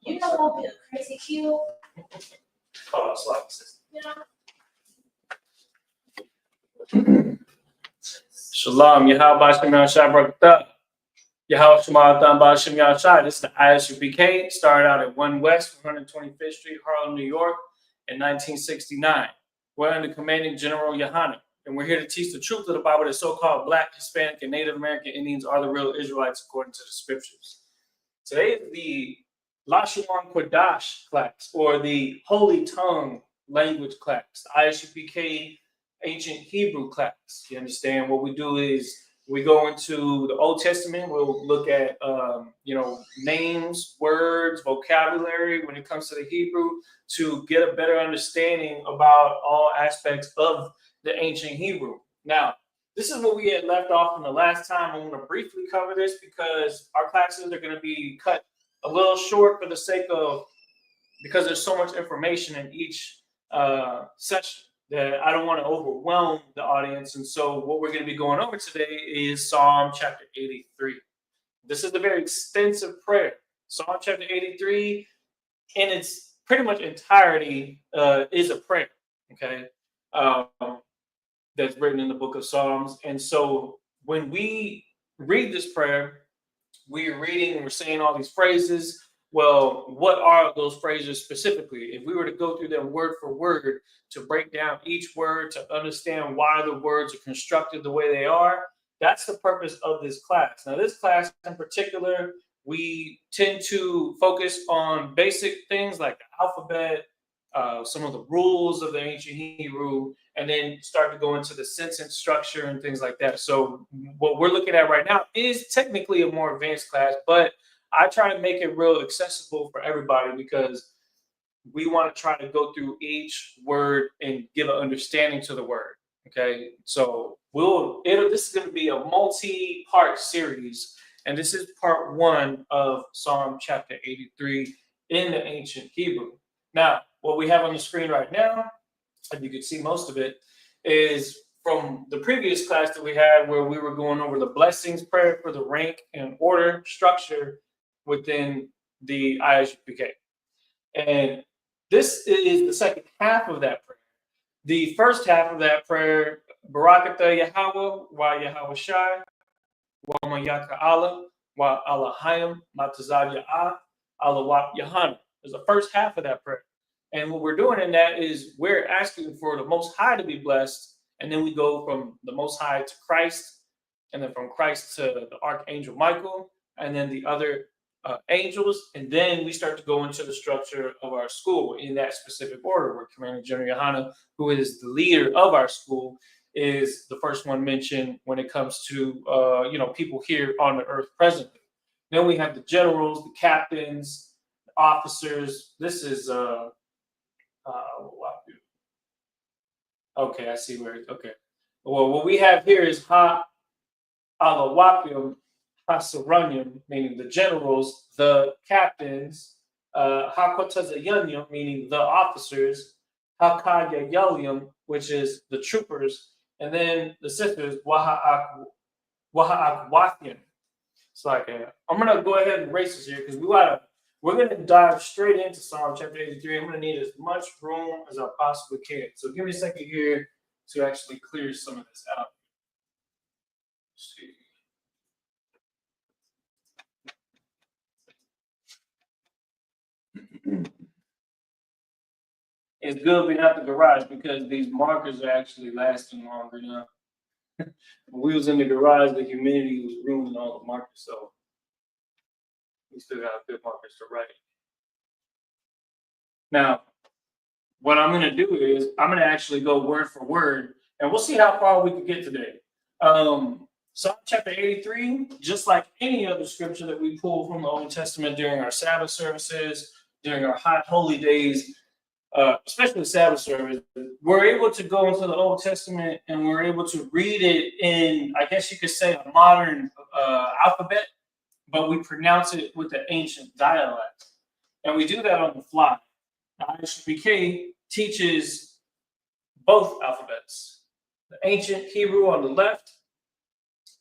You know won't be a crazy cube. Oh, slap system. Yeah. Shalom, Yahweh Shem Yahshai Barakatah. Yahweh Shema Adam Ba'Shem Yahshai. This is the Isupk. Started out at 1 West, 125th Street, Harlem, New York, in 1969. We're under commanding General Yohanan, and we're here to teach the truth of the Bible that so-called Black, Hispanic, and Native American Indians are the real Israelites according to the scriptures. Today is the Lashawan Qadash class, or the Holy Tongue language class, the Isupk Ancient Hebrew class. You understand? What we do is we go into the Old Testament. We'll look at names, words, vocabulary when it comes to the Hebrew to get a better understanding about all aspects of the ancient Hebrew. Now, this is what we had left off from the last time. I'm going to briefly cover this because our classes are going to be cut a little short for the sake of, because there's so much information in each session that I don't want to overwhelm the audience. And so what we're going to be going over today is Psalm chapter 83. This is a very extensive prayer. Psalm chapter 83 in its pretty much entirety is a prayer, okay, that's written in the book of Psalms. And so when we read this prayer, we're reading and we're saying all these phrases. Well, what are those phrases specifically? If we were to go through them word for word to break down each word, to understand why the words are constructed the way they are, that's the purpose of this class. Now, this class in particular, we tend to focus on basic things like the alphabet, some of the rules of the ancient Hebrew, and then start to go into the sentence structure and things like that. So what we're looking at right now is technically a more advanced class, but I try to make it real accessible for everybody because we want to try to go through each word and give an understanding to the word. Okay, so this is going to be a multi-part series, and this is part 1 of Psalm chapter 83 in the ancient Hebrew. Now, what we have on the screen right now, and you can see most of it, is from the previous class that we had where we were going over the blessings prayer for the rank and order structure within the Isupk. And this is the second half of that prayer. The first half of that prayer, Barakatah Yahweh, wa Yahweh Shai, wa Mayaka Allah, wa Allahayim, Matazav Ya'ah, Allah Yahana. There's the first half of that prayer. And what we're doing in that is we're asking for the Most High to be blessed. And then we go from the Most High to Christ, and then from Christ to the Archangel Michael, and then the other angels. And then we start to go into the structure of our school in that specific order, where Commander General Yohanan, who is the leader of our school, is the first one mentioned when it comes to people here on the earth presently. Then we have the generals, the captains, the officers. This is okay, I see where it's okay. Well, what we have here is Ha Alawapim Hasaranyam, meaning the generals, the captains, Hakotazayanyam, meaning the officers, Hakayayalium, which is the troopers, and then the sisters, Waha'akwathian. It's like, I'm going to go ahead and erase this here because we're going to dive straight into Psalm chapter 83. I'm going to need as much room as I possibly can. So give me a second here to actually clear some of this out. Let's see. It's good we have the garage because these markers are actually lasting longer now. When we was in the garage, the humidity was ruining all the markers, so we still got good markers to write. Now, what I'm going to do is I'm going to actually go word for word, and we'll see how far we can get today. Psalm chapter 83, just like any other scripture that we pull from the Old Testament during our Sabbath services, during our hot holy days, especially the Sabbath service, we're able to go into the Old Testament and we're able to read it in, I guess you could say, a modern alphabet, but we pronounce it with the ancient dialect. And we do that on the fly. Isupk teaches both alphabets, the ancient Hebrew on the left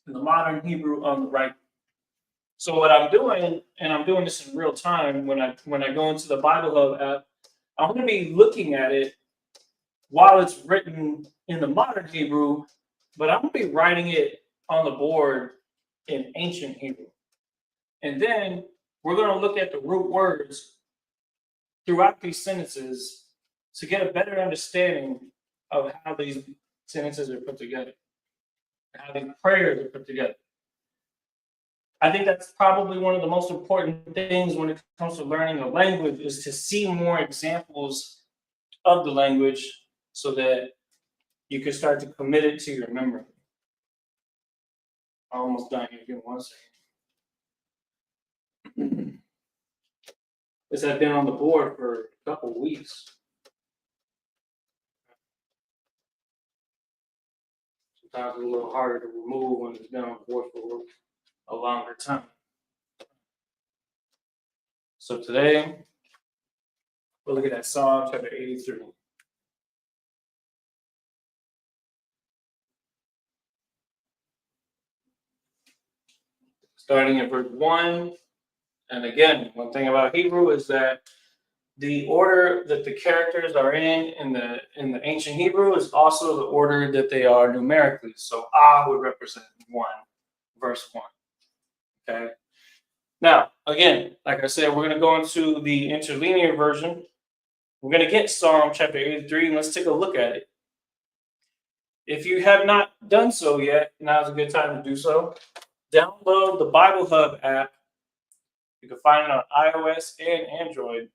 and the modern Hebrew on the right. So what I'm doing, and I'm doing this in real time when I go into the Bible Hub app, I'm going to be looking at it while it's written in the modern Hebrew, but I'm going to be writing it on the board in ancient Hebrew. And then we're going to look at the root words throughout these sentences to get a better understanding of how these sentences are put together, how these prayers are put together. I think that's probably one of the most important things when it comes to learning a language is to see more examples of the language so that you can start to commit it to your memory. Almost done here. Give me 1 second. This has been on the board for a couple of weeks. Sometimes it's a little harder to remove when it's been on the board for a longer time. So today, we'll look at Psalm chapter 83. Starting at verse 1. And again, one thing about Hebrew is that the order that the characters are in the ancient Hebrew is also the order that they are numerically. So would represent 1, verse 1. Okay. Now, again, like I said, we're going to go into the interlinear version. We're going to get Psalm chapter 83, and let's take a look at it. If you have not done so yet, now's a good time to do so. Download the Bible Hub app. You can find it on iOS and Android.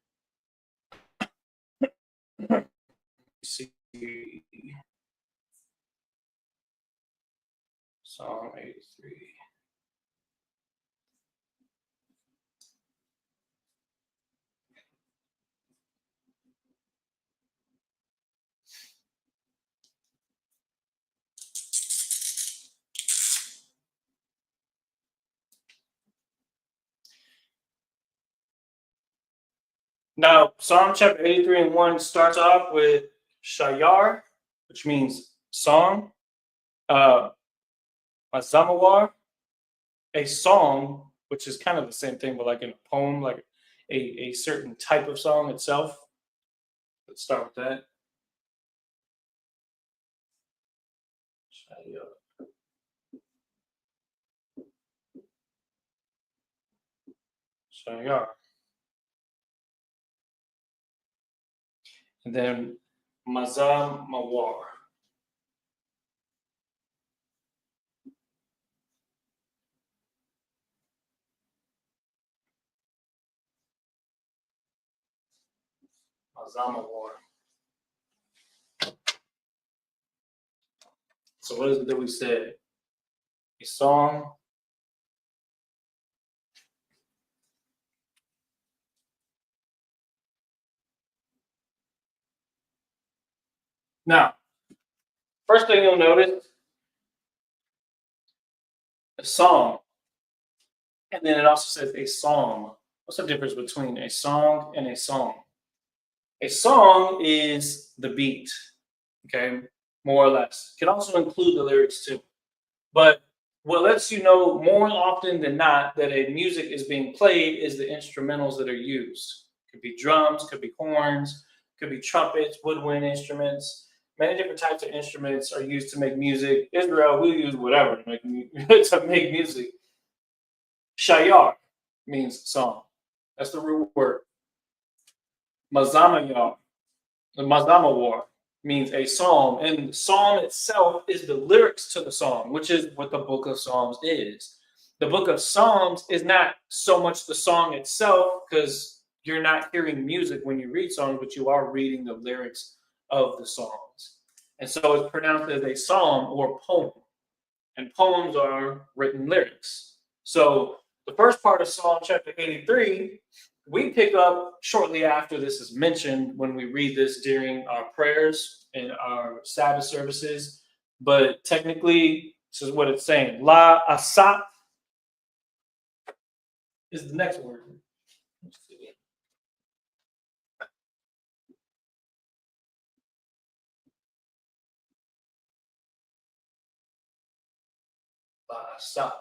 See Psalm 83. Now, Psalm chapter 83 and 1 starts off with Shayar, which means song, Mazamawar, a song, which is kind of the same thing, but like in a poem, like a certain type of song itself. Let's start with that. Shayar. And then Mazamawar. Mazamawar. So what is it that we said? A song. Now, first thing you'll notice, a song. And then it also says a song. What's the difference between a song and a song? A song is the beat, okay, more or less. It can also include the lyrics too. But what lets you know more often than not that a music is being played is the instrumentals that are used. Could be drums, could be horns, could be trumpets, woodwind instruments. Many different types of instruments are used to make music. Israel will use whatever to make music. Shayar means song. That's the root word. Mazamayar, the Mazamawar means a psalm, and the psalm itself is the lyrics to the psalm, which is what the book of Psalms is. The book of Psalms is not so much the song itself, because you're not hearing music when you read songs, but you are reading the lyrics of the songs. And so it's pronounced as a psalm or poem. And poems are written lyrics. So the first part of Psalm chapter 83, we pick up shortly after this is mentioned when we read this during our prayers and our Sabbath services. But technically, this is what it's saying. La asap is the next word. La asap.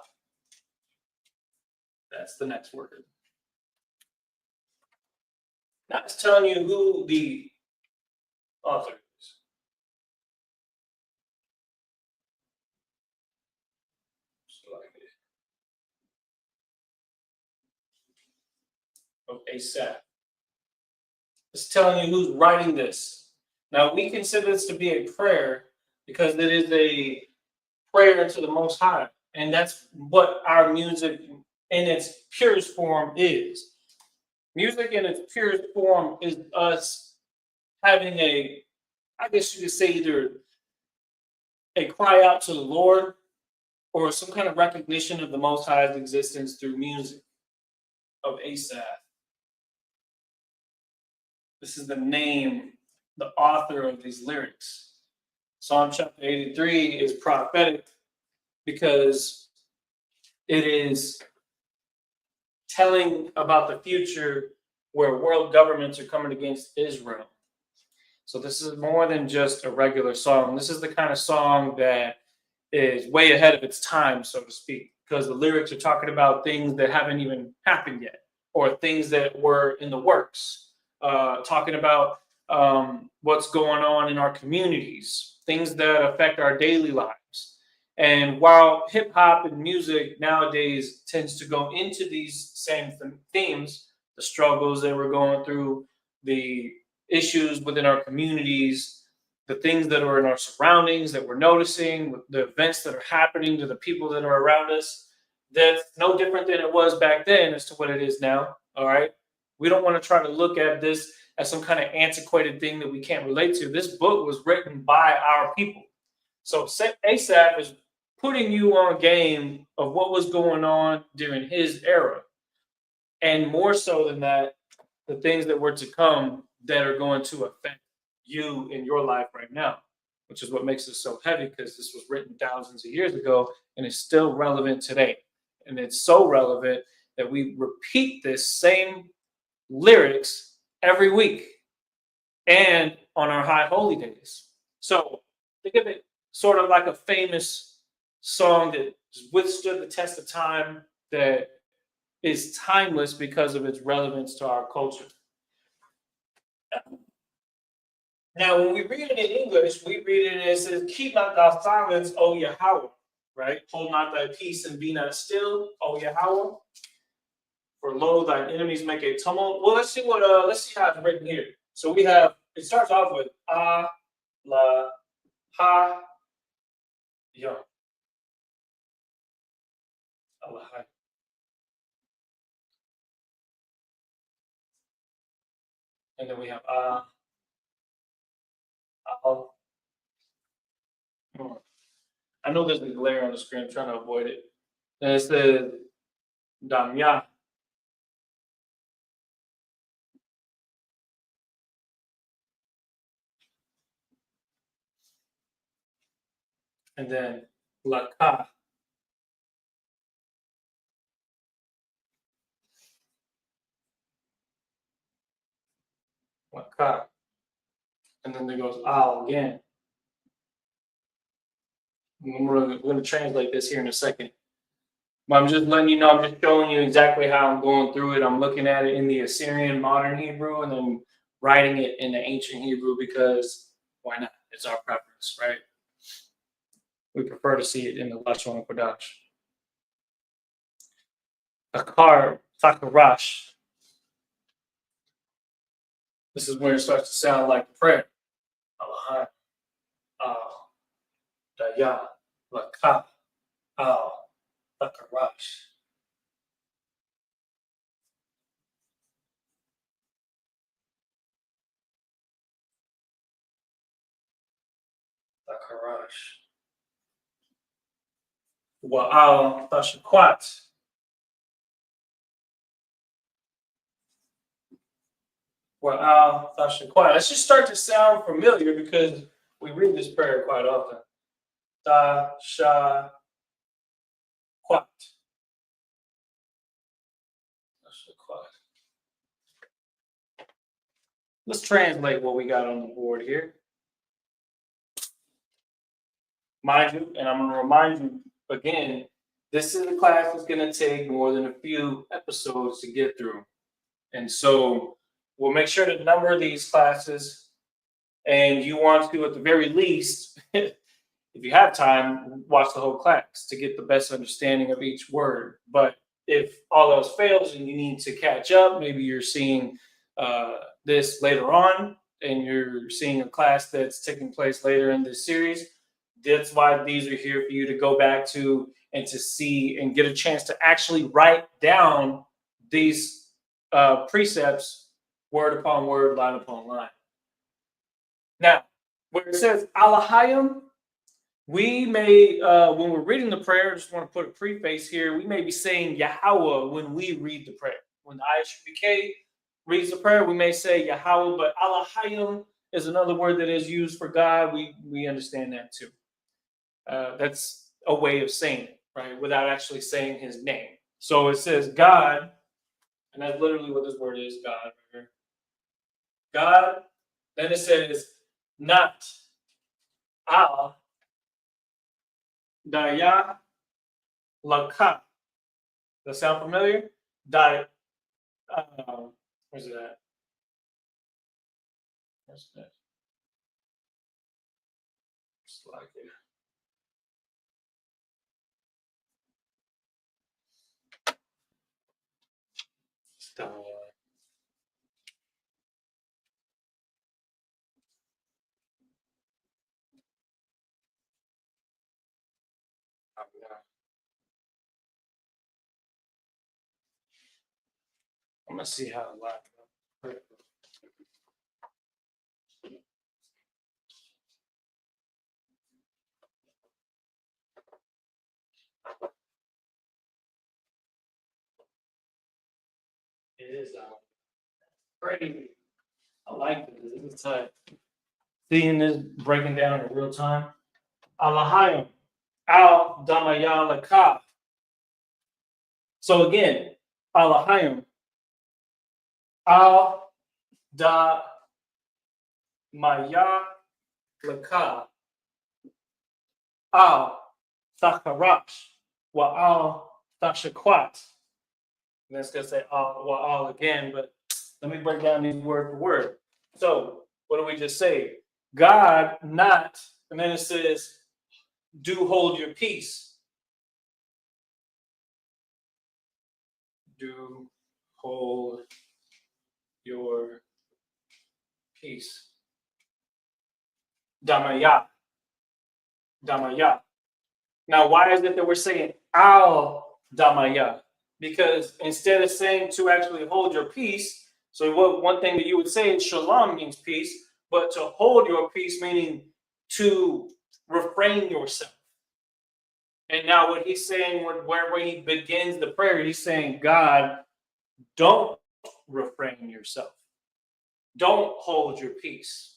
That's the next word. Now it's telling you who the author is. Of Asaph. It's telling you who's writing this. Now we consider this to be a prayer because it is a prayer to the Most High, and that's what our music in its purest form is. Music in its purest form is us having a, I guess you could say, either a cry out to the Lord or some kind of recognition of the Most High's existence through music of Asaph. This is the name, the author of these lyrics. Psalm chapter 83 is prophetic because it is telling about the future where world governments are coming against Israel. So this is more than just a regular song. This is the kind of song that is way ahead of its time, so to speak, because the lyrics are talking about things that haven't even happened yet or things that were in the works, talking about what's going on in our communities, things that affect our daily lives. And while hip hop and music nowadays tends to go into these same themes, the struggles that we're going through, the issues within our communities, the things that are in our surroundings that we're noticing, the events that are happening to the people that are around us, that's no different than it was back then as to what it is now. All right. We don't want to try to look at this as some kind of antiquated thing that we can't relate to. This book was written by our people. So Asaph is putting you on game of what was going on during his era. And more so than that, the things that were to come that are going to affect you in your life right now, which is what makes it so heavy because this was written thousands of years ago and it's still relevant today. And it's so relevant that we repeat this same lyrics every week and on our high holy days. So think of it sort of like a famous song that withstood the test of time, that is timeless because of its relevance to our culture. Now, when we read it in English, we read it as it says, "Keep not thy silence, O Yahweh," right? "Hold not thy peace and be not still, O Yahweh. For lo, thine enemies make a tumult." Well, let's see how it's written here. So we have, it starts off with la, ha, ya. Allah. And then we have al. I know there's a glare on the screen. I'm trying to avoid it. And it says damya. And then laka. Laka. And then there goes al again. We're going to translate this here in a second. But I'm just letting you know, I'm just showing you exactly how I'm going through it. I'm looking at it in the Assyrian modern Hebrew and then writing it in the ancient Hebrew because why not? It's our preference, right? We prefer to see it in the Lashawan Qadash. Akar, Thakarash. This is where it starts to sound like the prayer. Allah, Daya, Laka, Al, Thakarash. Thakarash. Wa'al, Tashakwat. Wa'al, Tashakwat. Let's just start to sound familiar because we read this prayer quite often. Ta, sha, quat. Let's translate what we got on the board here. Mind you, and I'm going to remind you again, this is a class that's going to take more than a few episodes to get through. And so we'll make sure to number these classes. And you want to, at the very least, if you have time, watch the whole class to get the best understanding of each word. But if all else fails and you need to catch up, maybe you're seeing this later on and you're seeing a class that's taking place later in this series. That's why these are here for you to go back to and to see and get a chance to actually write down these precepts word upon word, line upon line. Now, where it says Alahayim, we may, when we're reading the prayer, just want to put a preface here, we may be saying Yahweh when we read the prayer. When the Isupk reads the prayer, we may say Yahweh, but Alahayim is another word that is used for God. We understand that too. That's a way of saying it, right? Without actually saying his name. So it says God, and that's literally what this word is, God. Right? God, then it says not Al Daya Laka. Does that sound familiar? Where's it at? Where's it at? It's like it. It's down here. I'm gonna see how it lines up. It is great. I like it. This is tight. Seeing this breaking down in real time. Alahayim. Al Damaya Laka. So again, Alahayim. Al Da Maya Laka. Al Thakarash. Wa Al Thashakwat. And that's going to say all again, but let me break down these word for word. So, what do we just say? God, not, and then it says, do hold your peace. Do hold your peace. Damaya. Damaya. Now, why is it that we're saying al damaya? Because instead of saying to actually hold your peace, so what one thing that you would say is shalom means peace, but to hold your peace meaning to refrain yourself. And now what he's saying, where he begins the prayer, he's saying, God, don't refrain yourself. Don't hold your peace.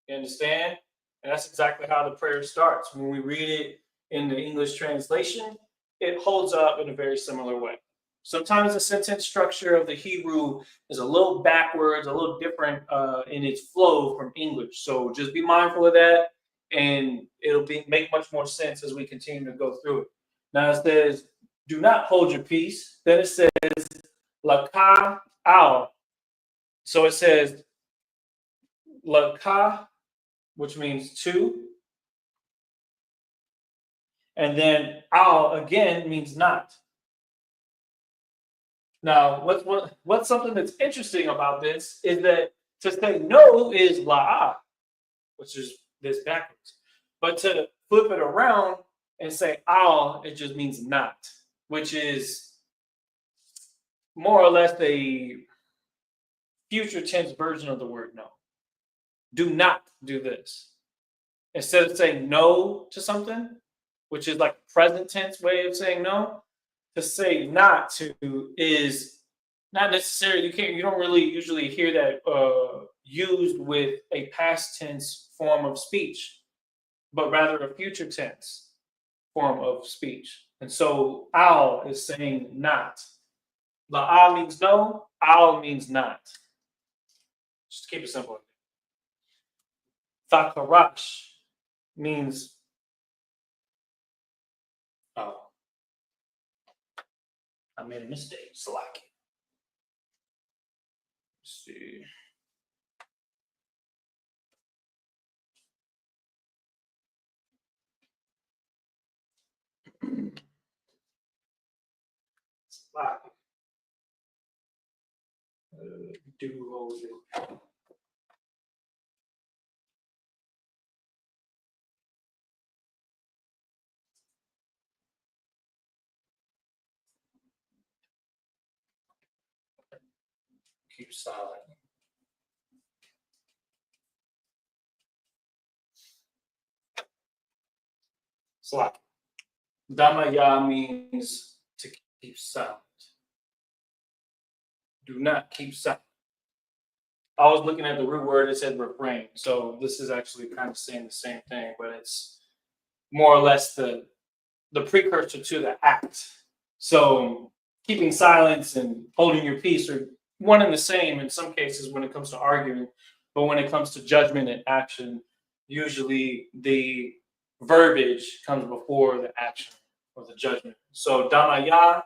You understand? And that's exactly how the prayer starts. When we read it in the English translation, it holds up in a very similar way. Sometimes the sentence structure of the Hebrew is a little backwards, a little different in its flow from English. So just be mindful of that, and it'll make much more sense as we continue to go through it. Now it says, do not hold your peace. Then it says, laka al. So it says, laka, which means to. And then al again means not. Now, what's something that's interesting about this is that to say no is la'a, which is this backwards. But to flip it around and say al, it just means not, which is more or less a future tense version of the word no. Do not do this. Instead of saying no to something, which is like a present tense way of saying no, to say not to is not necessarily you don't really usually hear that used with a past tense form of speech, but rather a future tense form of speech. And so al is saying not. La'al means no, al means not. Just keep it simple. Thakarash means I made a mistake. Slack. Let's see. Slack. Do hold it. Keep silent. Slack. Damaya means to keep silent. Do not keep silent. I was looking at the root word, it said refrain. So this is actually kind of saying the same thing, but it's more or less the precursor to the act. So keeping silence and holding your peace are one and the same in some cases when it comes to arguing, but when it comes to judgment and action, usually the verbiage comes before the action or the judgment. So damaya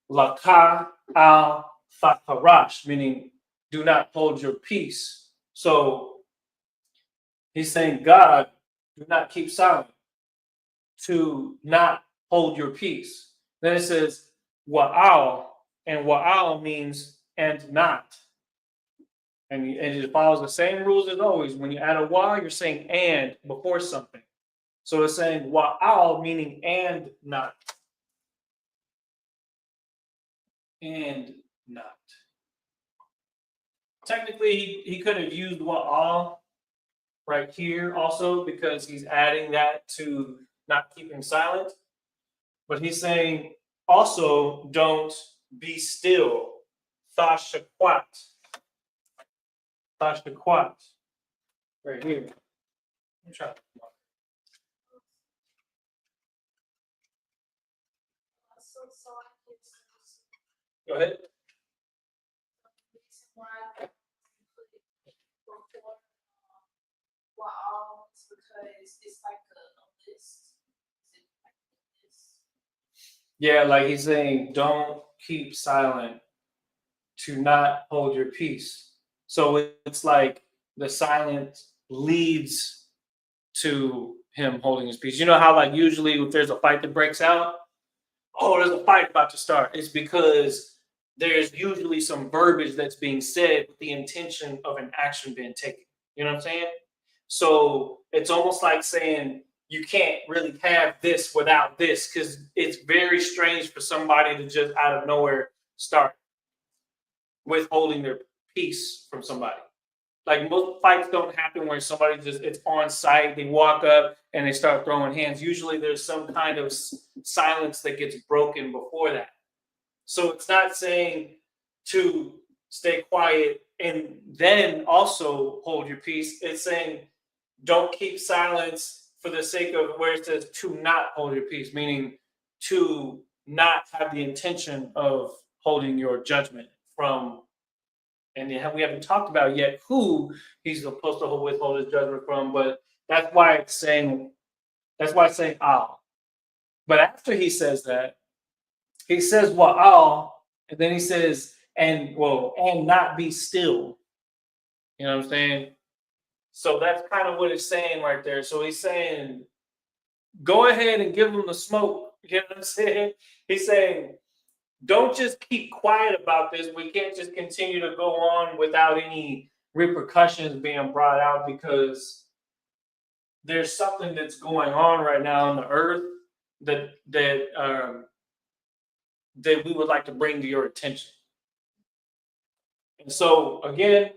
laka al fakarash, meaning do not hold your peace. So he's saying, God, do not keep silent, to not hold your peace. Then it says wa'al, and wa'al means and not. And it follows the same rules as always. When you add a wa, you're saying and before something. So it's saying wa'al, meaning and not. And not. Technically, he could have used wa'al right here also because he's adding that to not keeping silent. But he's saying also don't be still. Thashakwat. Thashakwat. Right here. Let me try. Go ahead. Because it's like a list. Yeah, like he's saying, don't keep silent, to not hold your peace. So it's like the silence leads to him holding his peace. You know how, like, usually if there's a fight that breaks out, oh, there's a fight about to start. It's because there's usually some verbiage that's being said with the intention of an action being taken. You know what I'm saying? So it's almost like saying you can't really have this without this because it's very strange for somebody to just out of nowhere start withholding their peace from somebody. Like most fights don't happen where somebody just it's on site, they walk up and they start throwing hands. Usually there's some kind of silence that gets broken before that. So it's not saying to stay quiet and then also hold your peace. It's saying don't keep silence for the sake of where it says to not hold your peace, meaning to not have the intention of holding your judgment from. And we haven't talked about yet who he's supposed to withhold his judgment from, but that's why it's saying al. But after he says that, he says wa'al, and then he says and not be still. You know what I'm saying? So that's kind of what it's saying right there. So he's saying, go ahead and give them the smoke. You know what I'm saying? He's saying, don't just keep quiet about this. We can't just continue to go on without any repercussions being brought out because there's something that's going on right now on the earth that we would like to bring to your attention. And so again,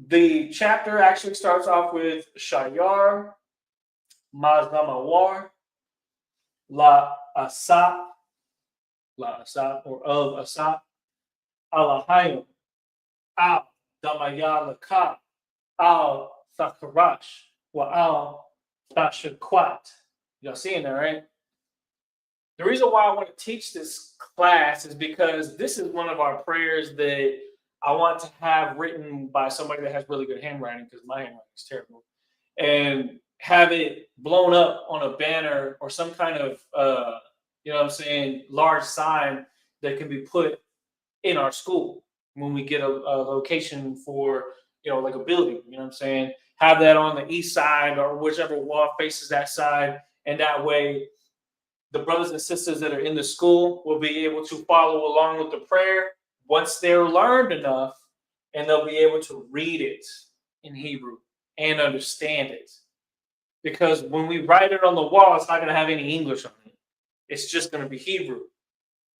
the chapter actually starts off with Shayar, Mazamawar, La Asap, or of Asap, Alahayim, Al Damaya Laka, Al Thakarash, Wa Al Tashakwat. Y'all seeing that, right? The reason why I want to teach this class is because this is one of our prayers that I want to have written by somebody that has really good handwriting because my handwriting is terrible. And have it blown up on a banner or some kind of you know what I'm saying, large sign that can be put in our school when we get a location for, like a building, you know what I'm saying? Have that on the east side or whichever wall faces that side. And that way, the brothers and sisters that are in the school will be able to follow along with the prayer once they're learned enough, and they'll be able to read it in Hebrew and understand it. Because when we write it on the wall, it's not going to have any English on it. It's just going to be Hebrew.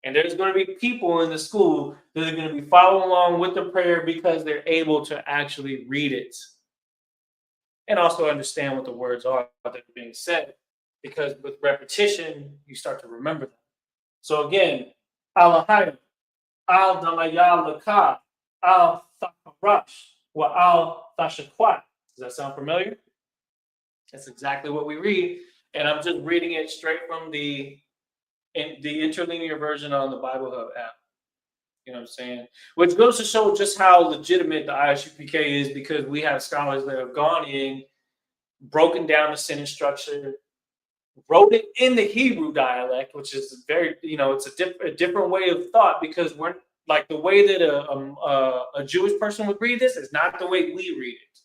And there's going to be people in the school that are going to be following along with the prayer because they're able to actually read it and also understand what the words are that are being said. Because with repetition, you start to remember them. So again, Alahayim, Al Damayalaka, Al Thakarash, wa Al Tashakwat. Does that sound familiar? That's exactly what we read. And I'm just reading it straight from the interlinear version on the Bible Hub app. You know what I'm saying? Which goes to show just how legitimate the Isupk is, because we have scholars that have gone in, broken down the sentence structure, wrote it in the Hebrew dialect, which is very, it's a different way of thought, because we're like, the way that a Jewish person would read this is not the way we read it.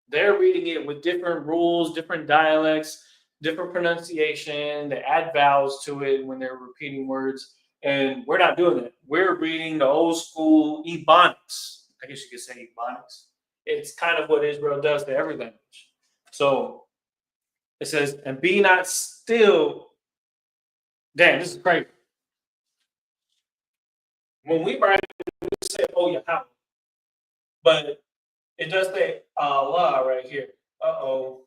They're reading it with different rules, different dialects, different pronunciation. They add vowels to it when they're repeating words. And we're not doing that. We're reading the old school Ebonics. I guess you could say Ebonics. It's kind of what Israel does to every language. So it says, and be not still. Damn, this is crazy. When we write, we say, oh, yeah, but it does say Allah right here. Uh-oh.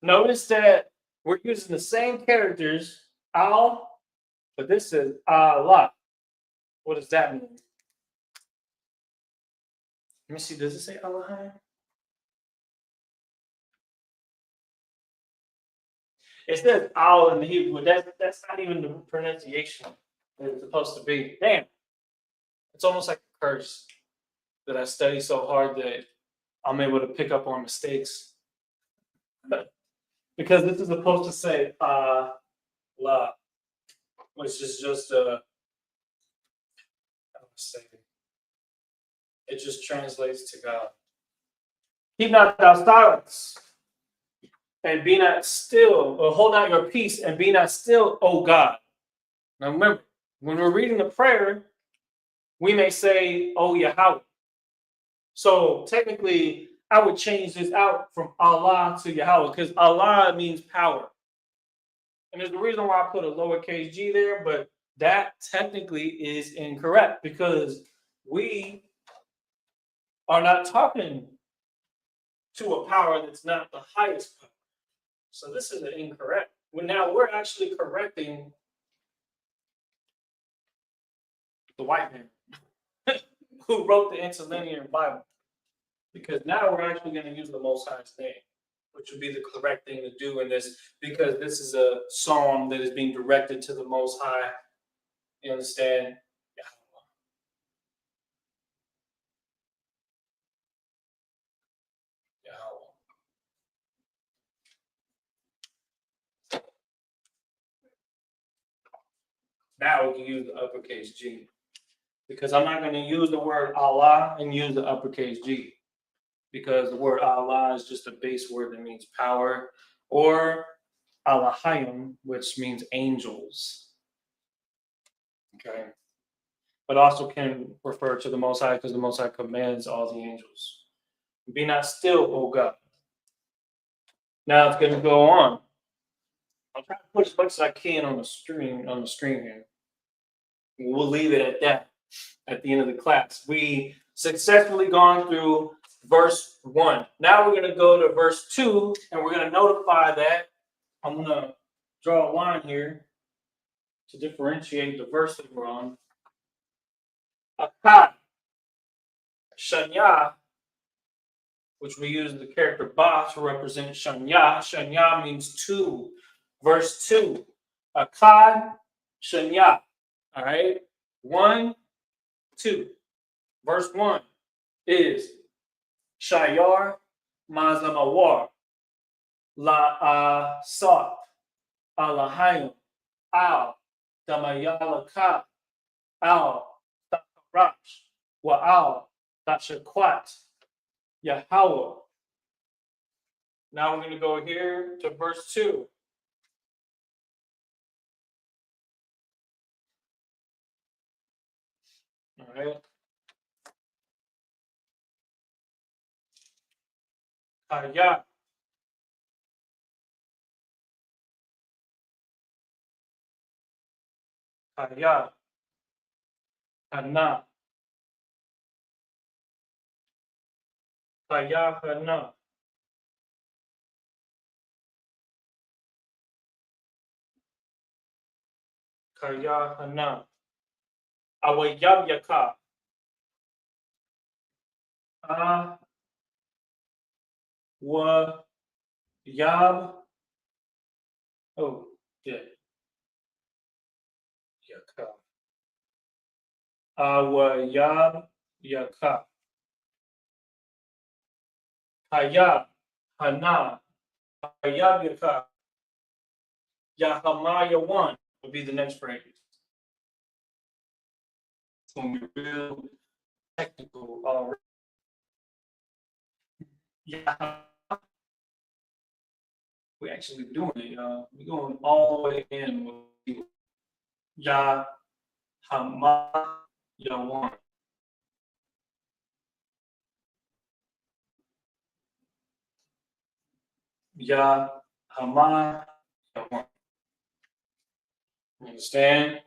Notice that we're using the same characters, al, but this is Allah. What does that mean? Let me see. Does it say Allah? It says al in the Hebrew, but that's not even the pronunciation that it's supposed to be. Damn. It's almost like a curse that I study so hard that I'm able to pick up on mistakes. Because this is supposed to say Allah, which is just it just translates to God. Keep not thou silence, and be not still, or hold out your peace, and be not still, O God. Now remember, when we're reading the prayer, we may say, O Yahweh. So technically, I would change this out from Allah to Yahweh, because Allah means power. And there's a reason why I put a lowercase g there, but that technically is incorrect, because we are not talking to a power that's not the highest power. So this is incorrect. Well, now we're actually correcting the white man who wrote the interlinear Bible, because now we're actually going to use the Most High's name, which would be the correct thing to do in this, because this is a psalm that is being directed to the Most High. You understand? Now we can use the uppercase G, because I'm not going to use the word Allah and use the uppercase G, because the word Allah is just a base word that means power, or Alahayim, which means angels. Okay. But also can refer to the Most High, because the Most High commands all the angels. Be not still, O God. Now it's going to go on. I'll try to put as much as I can on the screen here. We'll leave it at that at the end of the class. We successfully gone through verse 1. Now we're going to go to verse 2, and we're going to notify that. I'm going to draw a line here to differentiate the verse that we're on. Akkad, Shanya, which we use the character Ba to represent Shanya. Shanya means two. Verse 2. Akkad, Shanya. All right. 1, 2. Verse 1 is Shayar Mazamawar. La Asap, Alahayim, Al, Damayalaka, Al, Takarash, Wa'al, Tashakwat, Yahweh. Now we're going to go here to verse 2. All right. Kaya. Kaya. Hana. Kaya Hana. Kaya Hana. Awayab Yaka. Wa Yab. Oh, yeah. Yaka. Awayab Yaka. Kaya Hana. Awayab Yaka. Yahamaya 1 will be the next phrase. It's going to be real technical already. Yeah. We're actually doing it, y'all. We're going all the way in with Ya Hama Yawan. Ya Hama Yawan. You understand?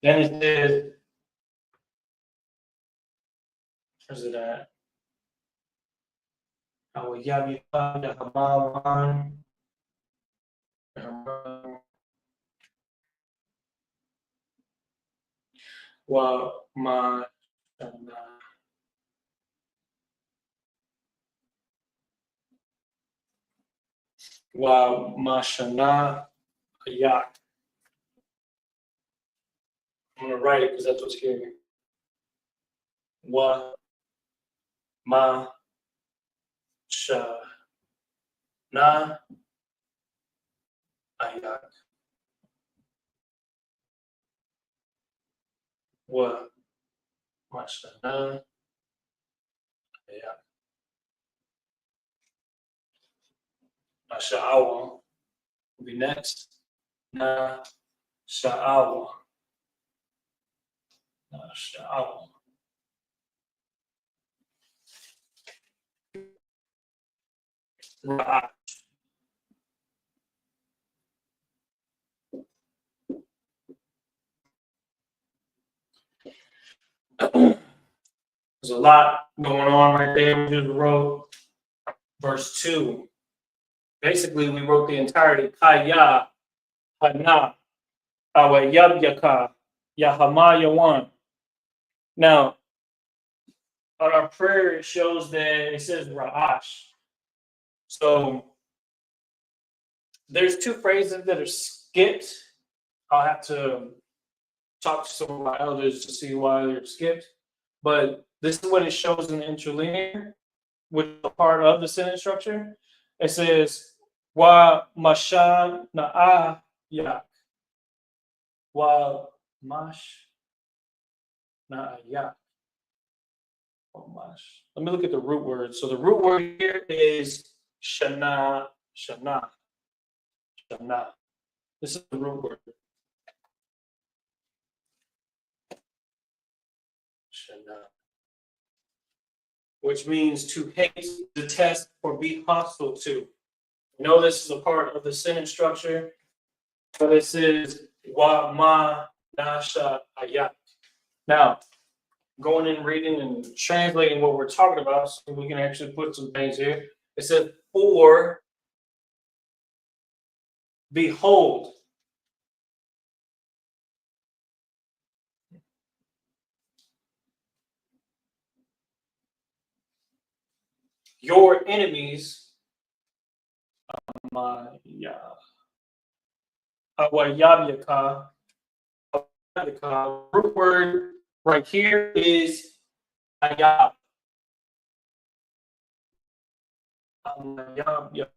Then it says, where's it at? Awayabi Hamawan. Wa Ma Wa Mashana Ayak. I'm going to write it because that's what's here. Wa Ma Sha Na Ayak. Wa Mashana Ayak. Lashawan will be next. Na Sha'awa. Na Sha'awa. Ra'ah. There's a lot going on right there. We just wrote verse 2. Basically, we wrote the entirety. Kaya, Hana, Awayab Yaka, Yahama Yawan. Now, on our prayer, it shows that it says Ra'ash. So there's two phrases that are skipped. I'll have to talk to some of my elders to see why they're skipped. But this is what it shows in the interlinear, which is part of the sentence structure. It says, Wa Masha Na'a Yak. Wa Mash Na'a Yak. Let me look at the root word. So the root word here is Shana. Shana. Shana. This is the root word. Shana. Which means to hate, detest, or be hostile to. You know this is a part of the sentence structure, but it says Wa Ma Nasha Ayak. Now, going and reading and translating what we're talking about, so we can actually put some things here. It says, for behold. Your enemies, root word right here is Ayab. Awayab.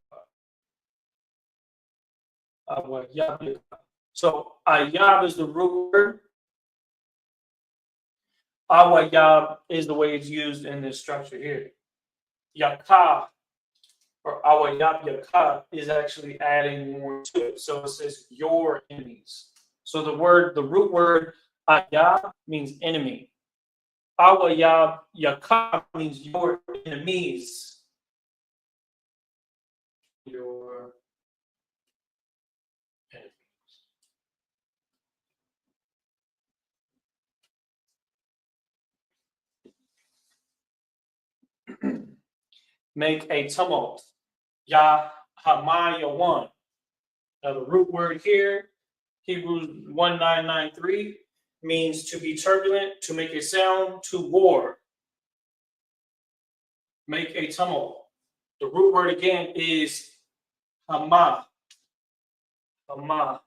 Awayab. So Ayab is the root word. Awayab is the way it's used in this structure here. Yakah or Awayab Yakah is actually adding more to it. So it says your enemies. So the root word Ayab means enemy. Awayab Yakah means your enemies. Your enemies. Make a tumult. Yah Hamayawan. Now the root word here, Hebrews 1993, means to be turbulent, to make a sound, to war. Make a tumult. The root word again is Hama. Hama.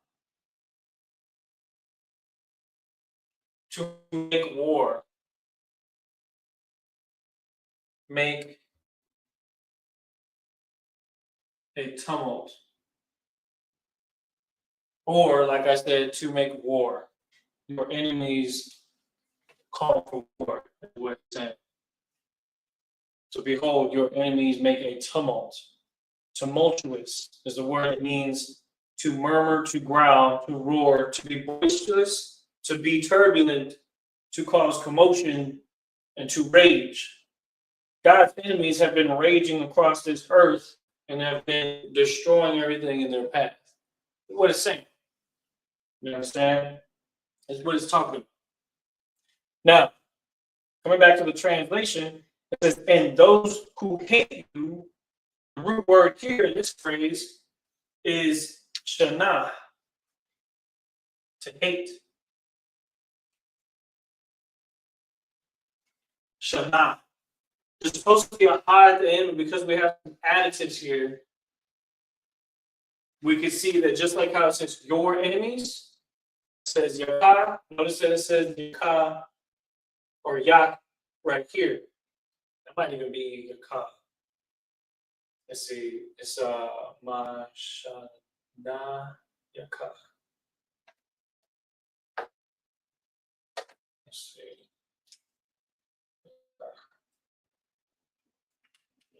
To make war. Make a tumult. Or, like I said, to make war. Your enemies call for war. That's what it's saying. So behold, your enemies make a tumult. Tumultuous is the word. It means to murmur, to growl, to roar, to be boisterous, to be turbulent, to cause commotion, and to rage. God's enemies have been raging across this earth and have been destroying everything in their path. That's what it's saying. You understand? That's what it's talking about. Now, coming back to the translation, it says, and those who hate you, the root word here in this phrase is shana, to hate. Shana. There's supposed to be a ha at the end, but because we have some additives here, we can see that just like how it says your enemies, it says yaka. Notice that it says yaka or yak right here. That might even be yaka. Let's see. It's mashana yaka. Let's see.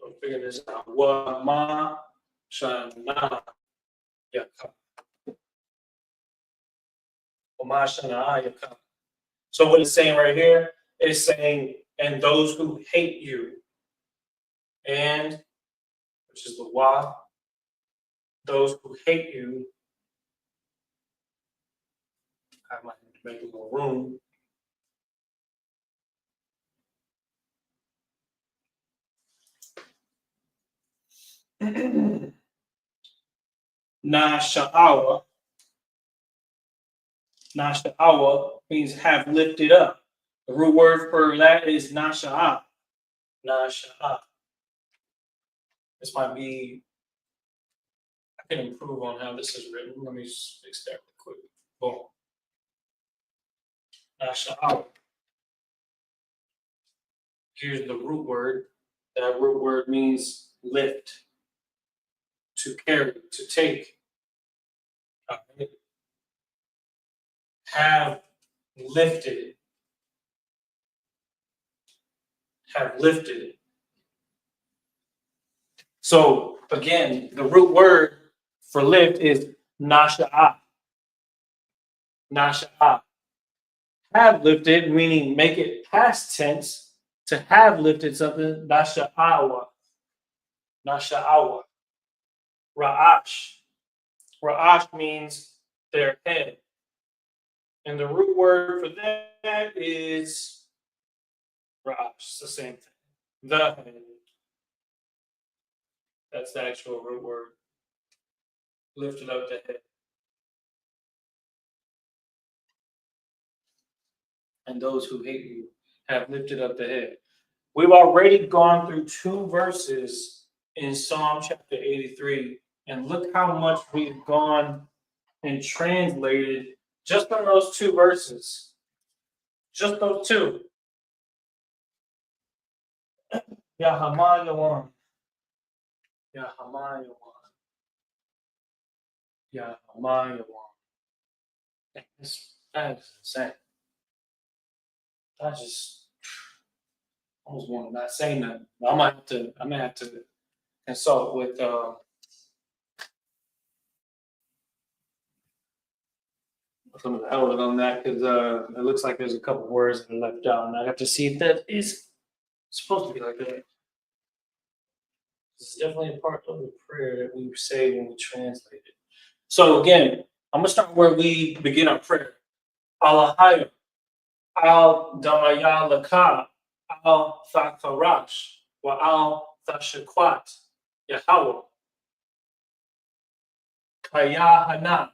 We'll figure this out. Wa ma shana yaka. Wa ma shana yaka. So what it's saying right here is saying, and those who hate you, and which is the wa, those who hate you. I might need to make a little room. Nasha'awa. Nasha'awa means have lifted up. The root word for that is nasha'a. Nasha'a. This might be, I can improve on how this is written. Let me fix that real quick. Boom. Nasha'awa. Here's the root word. That root word means lift, to carry, to take. Have lifted. Have lifted. So again, the root word for lift is nasha'a. Nasha'a. Have lifted, meaning make it past tense. To have lifted something, nasha'awa. Nasha'awa. Ra'ash. Ra'ash means their head. And the root word for that is ra'ash. It's the same thing. The head. That's the actual root word. Lifted up the head. And those who hate you have lifted up the head. We've already gone through 2 verses in Psalm chapter 83, and look how much we've gone and translated just on those 2 verses. Just those 2. Yahamayawan. Yahamayawan. Yahamayawan. That's insane. I just almost want to not say nothing. I might have to consult with some of the elders on that because it looks like there's a couple words that are left out, and I have to see if that is supposed to be like that. It's definitely a part of the prayer that we say when we translate it. So again, I'm gonna start where we begin our prayer. Alahaya, al damaya laka, al thakarash, wa al thashakwat, Yahweh, kayahana,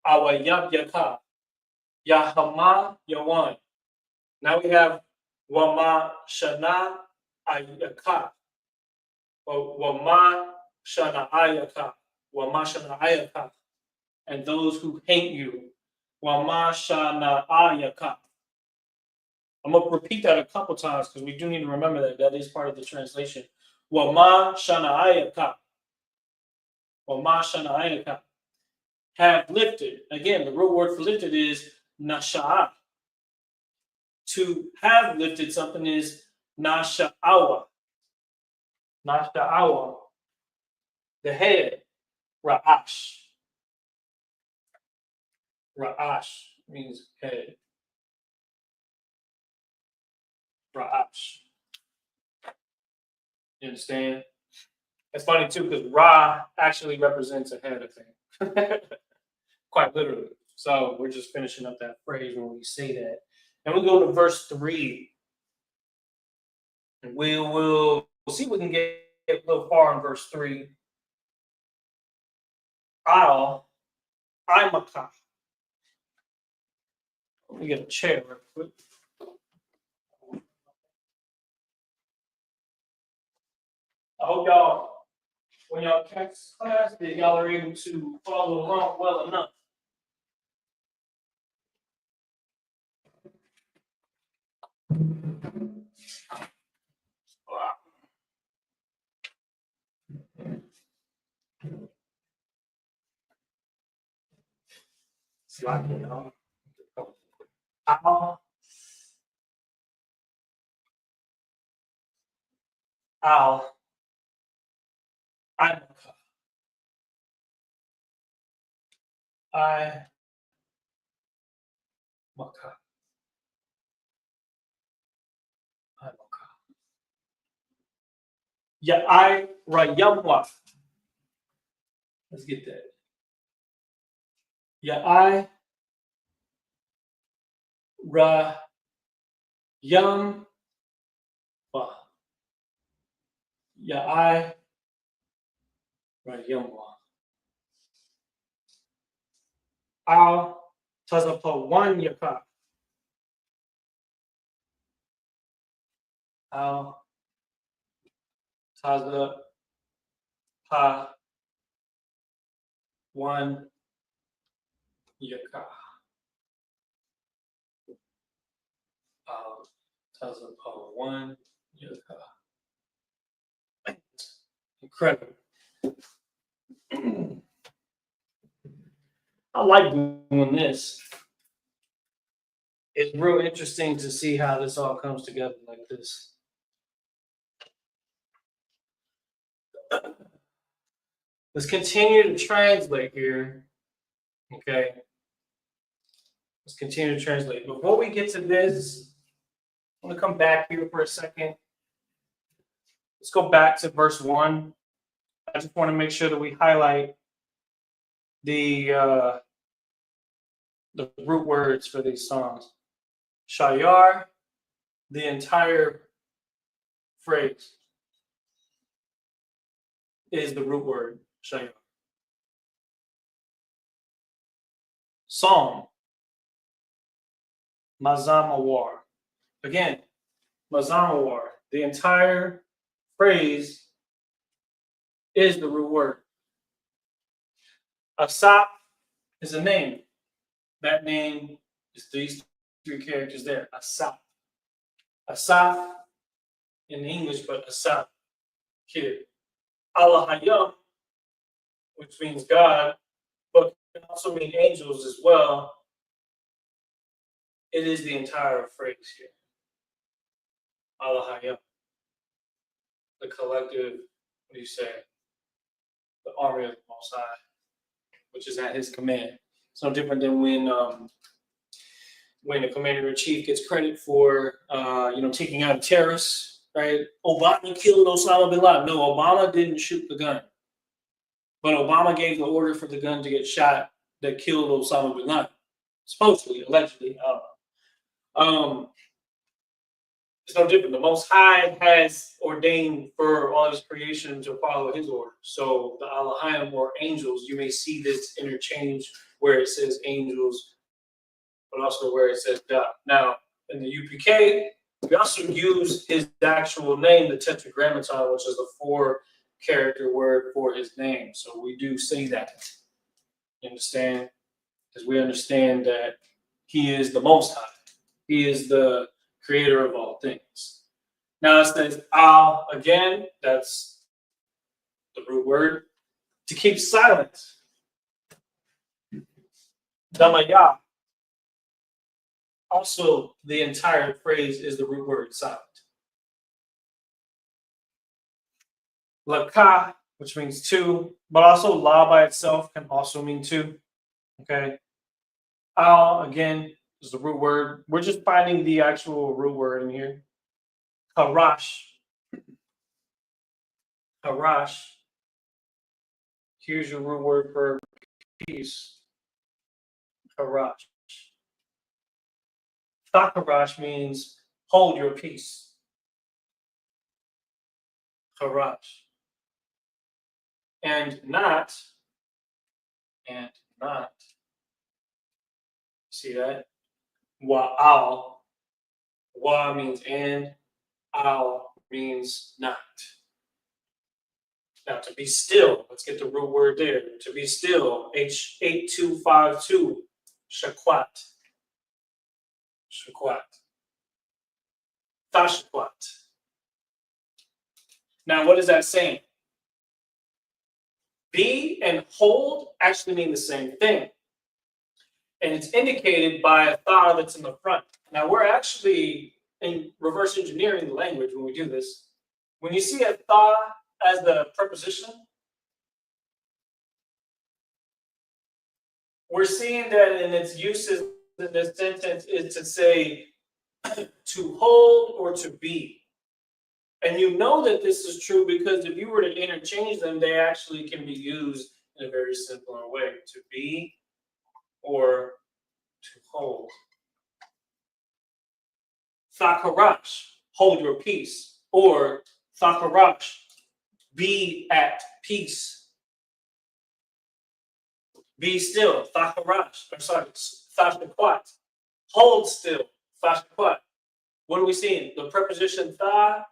awayab yaka, Yahama Yawan. Now we have Wama Shana Ayaka. Wama Shana Ayaka. Wama Shana Ayaka. And those who hate you. Wama Shana Ayaka. I'm going to repeat that a couple times because we do need to remember that that is part of the translation. Wama Shana Ayaka. Wama Shana Ayaka. Have lifted. Again, the root word for lifted is Nasha'a. To have lifted something is Nasha'awa. Nasha'awa. The head. Ra'ash. Ra'ash means head. Ra'ash. You understand? It's funny too because Ra actually represents a head, I think. Quite literally. So we're just finishing up that phrase when we say that. And we go to verse 3. And we'll see if we can get a little far in verse 3. Imaka. Let me get a chair real quick. I hope y'all, when y'all catch class, that y'all are able to follow along well enough. Slide it on. Ow. Ow. I'm I Maka. I Maka. Yeah, I Rayamwa. Let's get that. Yeah, I Rayamwa. Yeah, I Rayamwa. Al Tazapa one Yaka. Al Tazapa one Yaka. Al Tazapa one Yaka. Incredible. I like doing this. It's real interesting to see how this all comes together like this. Let's continue to translate here. Okay. Let's continue to translate. Before we get to this, I'm going to come back here for a second. Let's go back to verse 1. I just want to make sure that we highlight the root words for these songs. Shayar, the entire phrase is the root word, Shayar. Psalm, Mazamawar. Again, Mazamawar, the entire phrase is the root word. Asap is a name. That name is these three characters there. Asap. Asap in English, but Asap here. Allah Hayam, which means God, but can also mean angels as well. It is the entire phrase here. Allah Hayam. The collective, what do you say? The army of the Most High, which is at his command. It's no different than when the commander in chief gets credit for taking out a terrorist, right? Obama killed Osama bin Laden. No, Obama didn't shoot the gun, but Obama gave the order for the gun to get shot that killed Osama bin Laden, supposedly, allegedly. It's no different. The Most High has ordained for all his creation to follow his orders. So the Elohim or angels, you may see this interchange where it says angels, but also where it says God. Now, in the UPK, we also use his actual name, the Tetragrammaton, which is the 4-character word for his name. So we do say that. You understand? Because we understand that he is the Most High. He is the creator of all things. Now it says al again, that's the root word. To keep silent. Damaya. Also, the entire phrase is the root word silent. Laka, which means two, but also la by itself can also mean two. Okay. Al again is the root word. We're just finding the actual root word in here. Harash. Harash. Here's your root word for peace. Harash. Thakarash means hold your peace. Harash. And not. See that? Wa'al. Wa means and. Al means not. Now, to be still, let's get the root word there. To be still, H8252, shakwat. Shakwat. Tashakwat. Now, what is that saying? Be and hold actually mean the same thing. And it's indicated by a tha that's in the front. Now, we're actually in reverse engineering the language when we do this. When you see a tha as the preposition, we're seeing that in its uses in this sentence is to say to hold or to be. And you know that this is true because if you were to interchange them, they actually can be used in a very simpler way. To be or to hold. Thakarash, hold your peace. Or Thakarash, be at peace. Be still. Thakarash. I'm sorry. Thashakwat. Hold still. Thashakwat. What are we seeing? The preposition tha,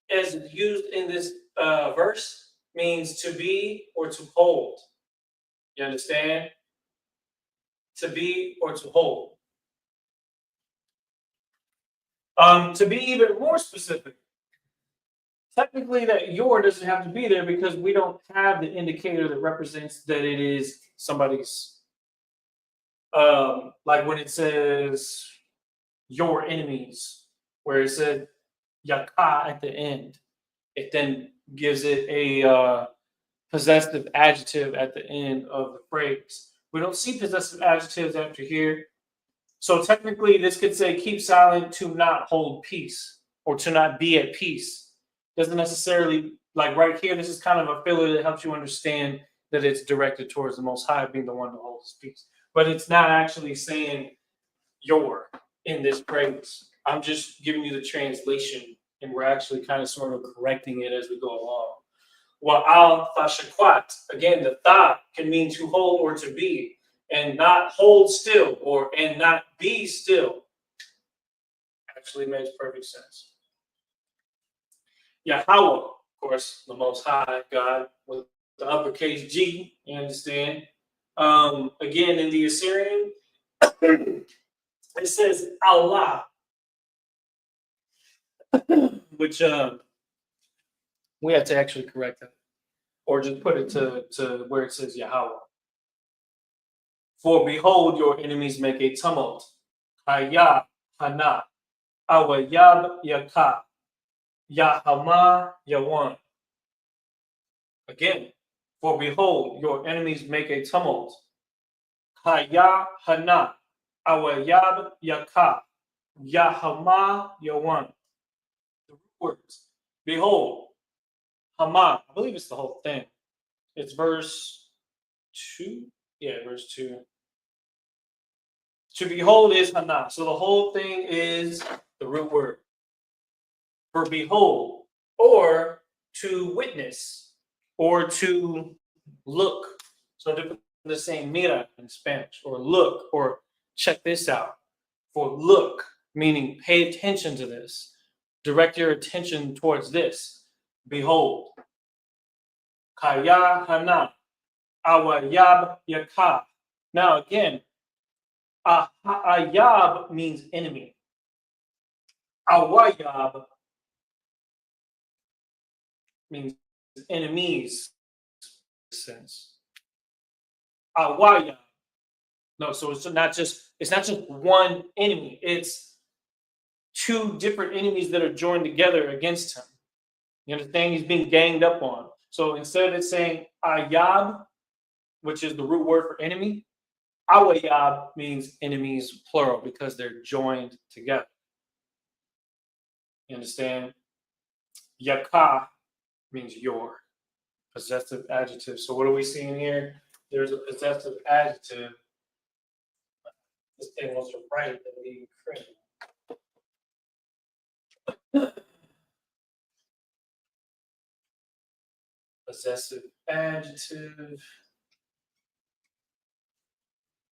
as used in this verse, means to be or to hold. You understand? To be or to hold. To be even more specific, technically that your doesn't have to be there because we don't have the indicator that represents that it is somebody's. Like when it says your enemies, where it said yaka at the end, it then gives it a possessive adjective at the end of the phrase. We don't see possessive adjectives after here. So technically, this could say keep silent, to not hold peace, or to not be at peace. Doesn't necessarily, like right here, this is kind of a filler that helps you understand that it's directed towards the Most High being the one who holds peace. But it's not actually saying your in this phrase. I'm just giving you the translation, and we're actually kind of sort of correcting it as we go along. Wa'al thashakwat. Again, the tha can mean to hold or to be. And not hold still or and not be still actually makes perfect sense. Yahweh, of course, the Most High God with the uppercase G. You understand? Again, in the Assyrian, it says Allah. which we have to actually correct that, or just put it to where it says Yahweh. For behold, your enemies make a tumult. Haya hana, awayab yaka, yahama yawan. Again, for behold, your enemies make a tumult. Haya hana, awayab yaka, yahama yawan. The root words. Behold, hama. I believe it's the whole thing. It's verse 2. Yeah, verse 2. To behold is hana. So the whole thing is the root word. For behold, or to witness, or to look. So the same mira in Spanish, or look, or check this out. For look, meaning pay attention to this. Direct your attention towards this. Behold. Kaya hana. Awayab yaka. Now again, ayab means enemy. Awayab means enemies. Sense. Awayab. No, so it's not just one enemy. It's two different enemies that are joined together against him. You understand? He's being ganged up on. So instead of it saying ayab, which is the root word for enemy, awayab means enemies plural because they're joined together. You understand? Yaka means your, possessive adjective. So what are we seeing here? There's a possessive adjective. This thing wants to write that we create. Possessive adjective.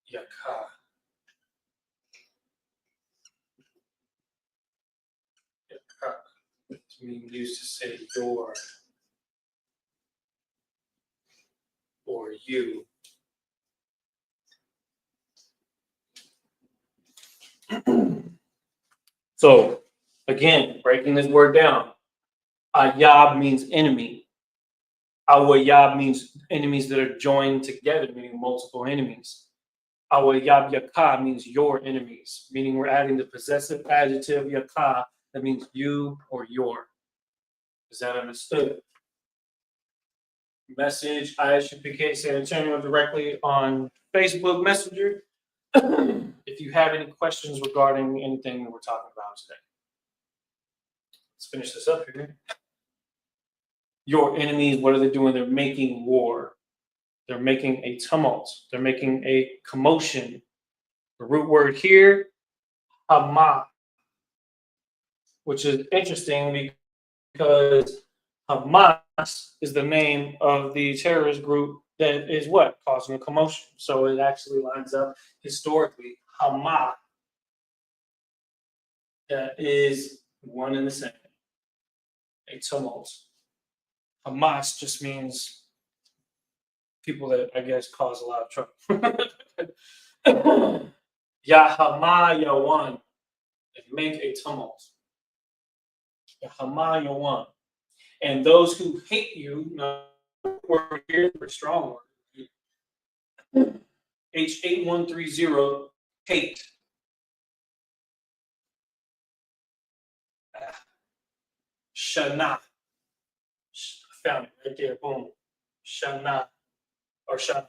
Yaka. Yaka. It's being used to say your or you. So again, breaking this word down. Ayab means enemy. Awayab means enemies that are joined together, meaning multiple enemies. Awayab yaka means your enemies, meaning we're adding the possessive adjective yaka that means you or your. Is that understood? Message Isupk San Antonio directly on Facebook Messenger if you have any questions regarding anything that we're talking about today. Let's finish this up here. Your enemies, what are they doing? They're making war. They're making a tumult. They're making a commotion. The root word here, hama, which is interesting because Hamas is the name of the terrorist group that is what? Causing a commotion. So it actually lines up historically. Hamas is one and the same. A tumult. Hamas just means people that I guess cause a lot of trouble. Yahama Yawan. Make a tumult. Yahama Yawan. And those who hate you, word here for strong word. H8130, hate. Shana. I found it right there. Boom. Shana. Or Shana.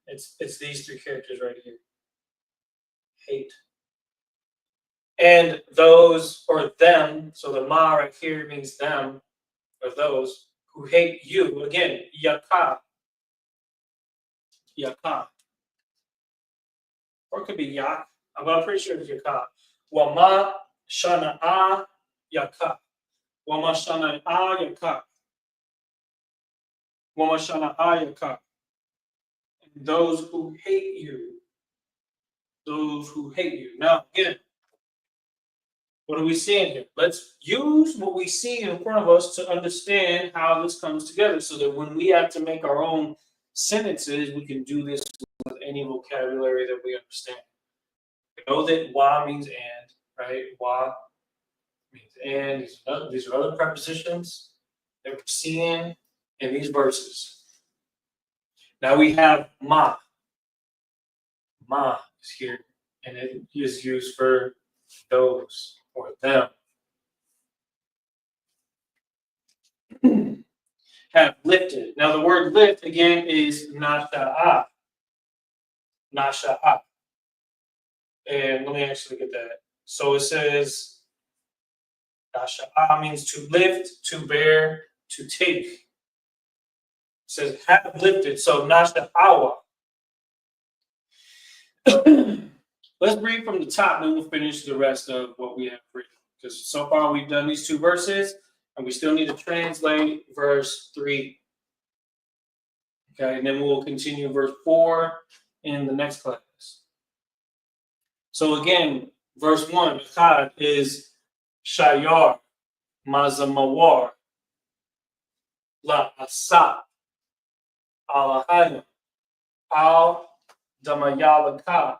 It's these three characters right here. Hate. And those or them, so the ma right here means them, or those who hate you. Again, yaka. Yaka. Or it could be yak, but I'm pretty sure it's yaka. Wama shana'a yaka. Wama shana'a yaka. Wama shana'a yaka. Those who hate you. Those who hate you. Now, again, what are we seeing here? Let's use what we see in front of us to understand how this comes together so that when we have to make our own sentences, we can do this with any vocabulary that we understand. We know that wa means and, right? Wa And these are other prepositions that we're seeing in these verses. Now we have ma. Ma is here, and it is used for those or them. Have lifted. Now the word lift again is nasha'a. Nasha'a. And let me actually get that. So it says nasha'a means to lift, to bear, to take. It says have lifted. So nasha'awa. Let's read from the top, then we'll finish the rest of what we have written. Because so far we've done these two verses, and we still need to translate verse 3. Okay, and then we'll continue verse 4 in the next class. So again, verse 1, Chad is Shayar, Mazamawar, La Asa, Alahayim, Al Damayalaka,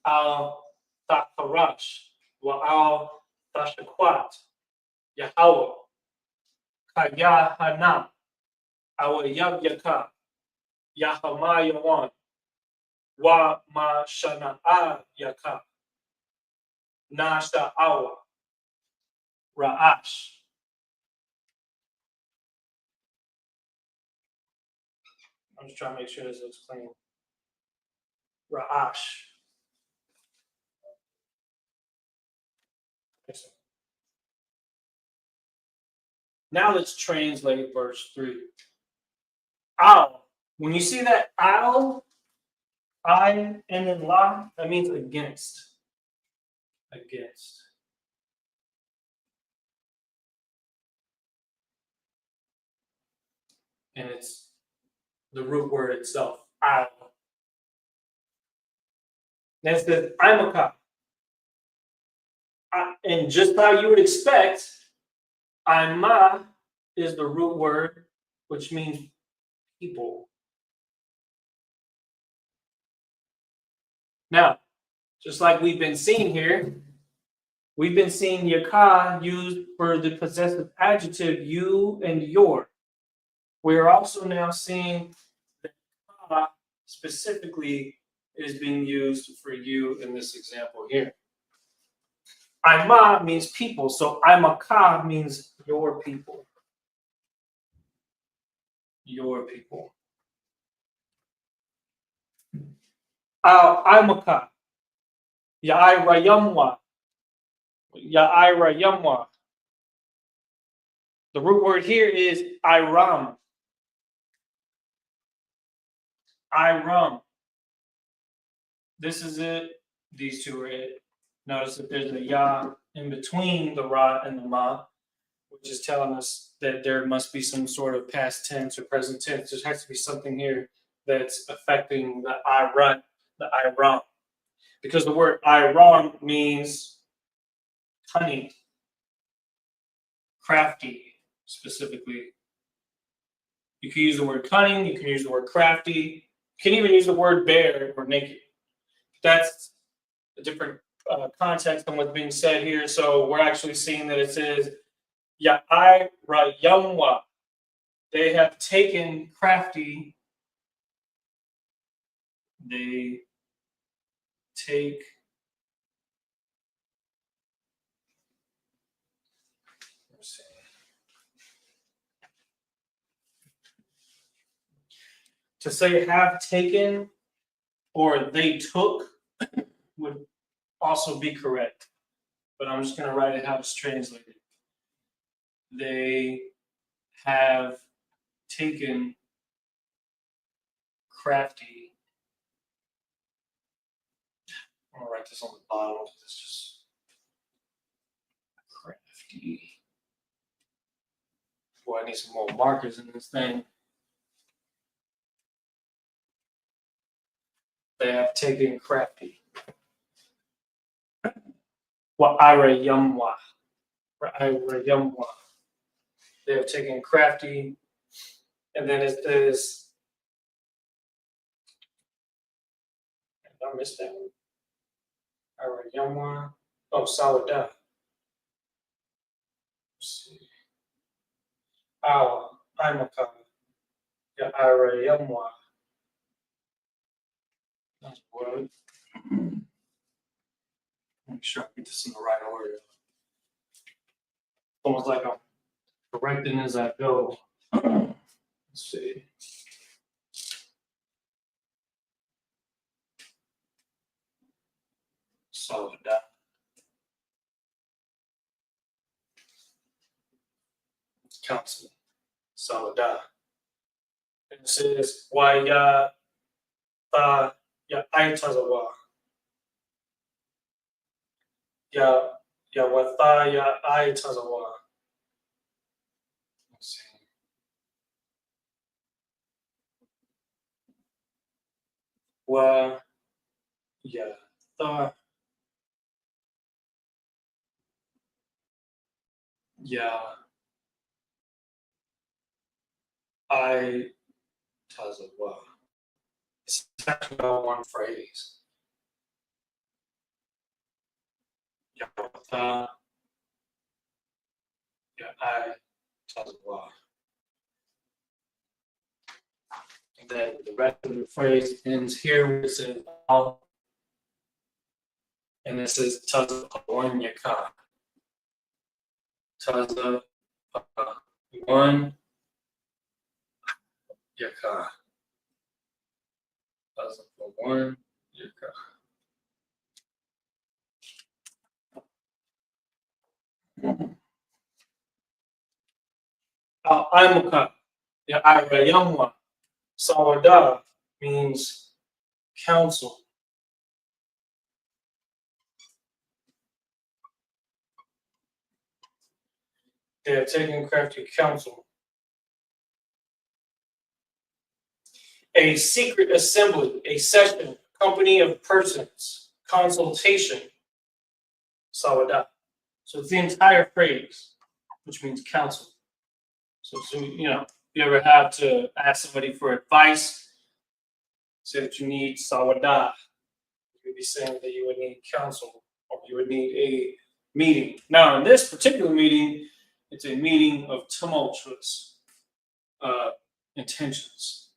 Al Takarash, Wa Al Tashakwat, Yahweh, Kayahana, Awa Yabyaka, Yahamayawan, Wa Ma Shana'a Yaka, Nasha Awa, Ra'ash. I'm just trying to make sure this looks clean. Ra'ash. Now let's translate verse 3. Al. When you see that al, I, and then la, that means against. Against. And it's the root word itself, al. Then it says, I'm a cop. And just how you would expect, Ima is the root word, which means people. Now, just like we've been seeing here, we've been seeing yaka used for the possessive adjective you and your. We're also now seeing that ka specifically is being used for you in this example here. Ima means people, so imaka means your people. Your people. Imaka. Ya'ira yamwa. Ya'ira yamwa. The root word here is iram. Iram. This is it. These two are it. Notice that there's a ya in between the ra and the ma, which is telling us that there must be some sort of past tense or present tense. There has to be something here that's affecting the iram. Because the word iram means cunning, crafty, specifically. You can use the word cunning, you can use the word crafty, you can even use the word bare or naked. That's a different context on what's being said here. So we're actually seeing that it says, Ya'ai Rayamwa. They have taken crafty. They take. Let's see. To say have taken or they took would also be correct. But I'm just going to write it how it's translated. They have taken crafty. I'm going to write this on the bottom because it's just crafty. Boy, I need some more markers in this thing. They have taken crafty. Wa'ira yamwa. Wa'ira yamwa. They have taken crafty. And then it says, I missed that one. Wa'ira yamwa. Oh, Saladah. Awa, Imaka, Ya Ira Yamwa. That's word. Make sure I get this in the right order. Almost like I'm correcting as I go. Let's see. Solid. Council. Solid. And it says, why ya ya aitazawa. Ya wata ya aitazawa. Let's see. Wa ya tha ya I tazawa. It's actually about one phrase. Ya wata ya I tazawa. And then the rest of the phrase ends here where it says al, and it says taza one yaka. Taza one yaka. Taza one yaka. Imuka, ya Irayamwa, Sawada means counsel. They are taking crafty counsel. A secret assembly, a session, company of persons, consultation, Sawada. So it's the entire phrase, which means counsel. So if you ever have to ask somebody for advice, say that you need Sawada, you would be saying that you would need counsel or you would need a meeting. Now, in this particular meeting, it's a meeting of tumultuous intentions